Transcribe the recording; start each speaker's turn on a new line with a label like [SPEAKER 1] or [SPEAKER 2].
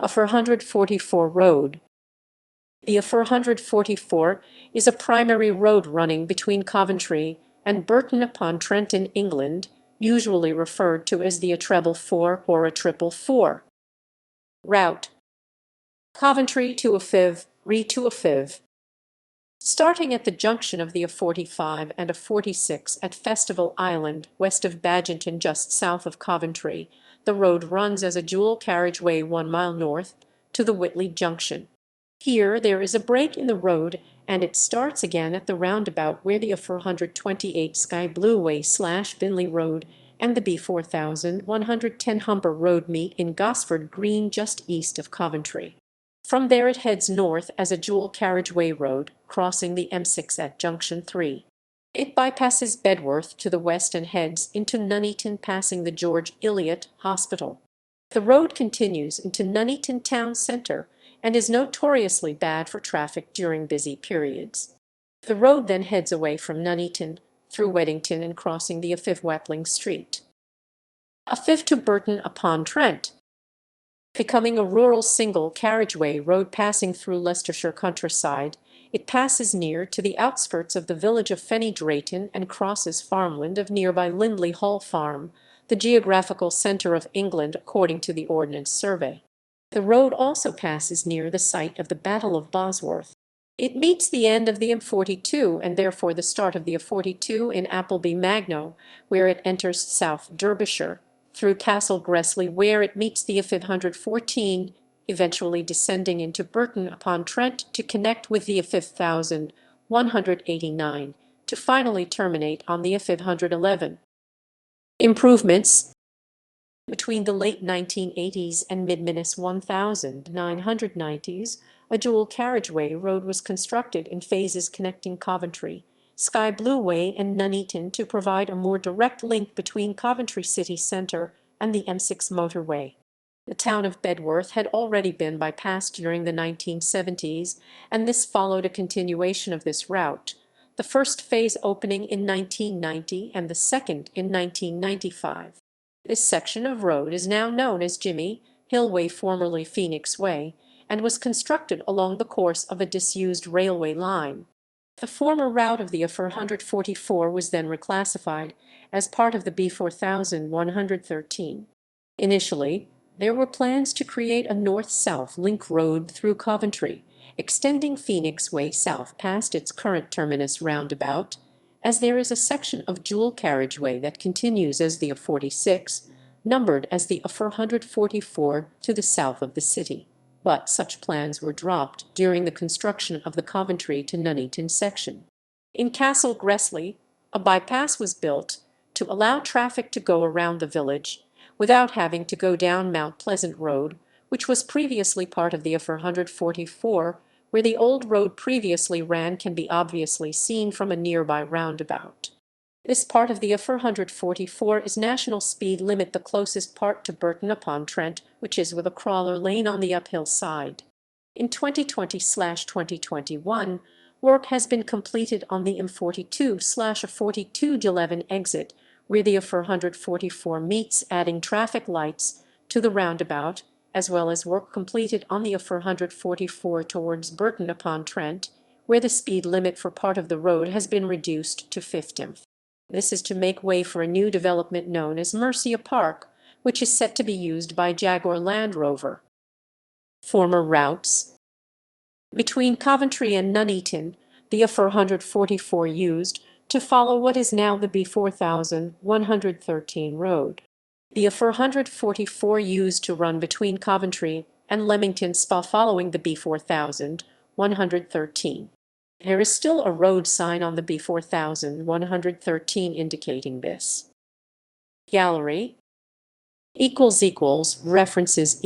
[SPEAKER 1] A444 road. The A444 is a primary road running between Coventry and Burton upon Trent in England, usually referred to as the A444 or A444. Route: Coventry to Afiv, Re to Afiv. Starting at the junction of the A45 and A46 at Festival Island, west of Badginton just south of Coventry, the road runs as a dual carriageway 1 mile north to the Whitley Junction. Here there is a break in the road, and it starts again at the roundabout where the A428 Sky Blue Way / Binley Road and the B4110 Humber Road meet in Gosford Green just east of Coventry. From there it heads north as a dual carriageway road, crossing the M6 at Junction 3. It bypasses Bedworth to the west and heads into Nuneaton, passing the George Eliot Hospital. The road continues into Nuneaton town centre and is notoriously bad for traffic during busy periods. The road then heads away from Nuneaton through Weddington and crossing the Afiv Wappling Street. Afiv to Burton upon Trent. Becoming a rural single carriageway road passing through Leicestershire countryside, it passes near to the outskirts of the village of Fenny Drayton and crosses farmland of nearby Lindley Hall Farm, the geographical centre of England according to the Ordnance Survey. The road also passes near the site of the Battle of Bosworth. It meets the end of the M42 and therefore the start of the A42 in Appleby Magno, where it enters South Derbyshire, through Castle Gressley where it meets the A514, eventually descending into Burton upon Trent to connect with the A5189, to finally terminate on the A511. Improvements. Between the late 1980s and mid-1990s, a dual carriageway road was constructed in phases connecting Coventry, Sky Blue Way and Nuneaton to provide a more direct link between Coventry city centre and the M6 motorway. The town of Bedworth had already been bypassed during the 1970s, and this followed a continuation of this route, the first phase opening in 1990 and the second in 1995. This section of road is now known as Jimmy Hill Way, formerly Phoenix Way, and was constructed along the course of a disused railway line. The former route of the A444 was then reclassified as part of the B4113. Initially, there were plans to create a north-south link road through Coventry, extending Phoenix Way south past its current terminus roundabout, as there is a section of dual carriageway that continues as the A46, numbered as the A444 to the south of the city. But such plans were dropped during the construction of the Coventry to Nuneaton section. In Castle Gressley, a bypass was built to allow traffic to go around the village without having to go down Mount Pleasant Road, which was previously part of the A444, where the old road previously ran can be obviously seen from a nearby roundabout. This part of the A444 is national speed limit, the closest part to Burton upon Trent, which is with a crawler lane on the uphill side. In 2020/2021, work has been completed on the M42/4211 exit, where the A444 meets, adding traffic lights to the roundabout, as well as work completed on the A444 towards Burton upon Trent, where the speed limit for part of the road has been reduced to 50. This is to make way for a new development known as Mercia Park, which is set to be used by Jaguar Land Rover. Former routes. Between Coventry and Nuneaton, the A444 used to follow what is now the B4113 road. The A444 used to run between Coventry and Leamington Spa following the B4113. There is still a road sign on the B4113 indicating this. Gallery. References ==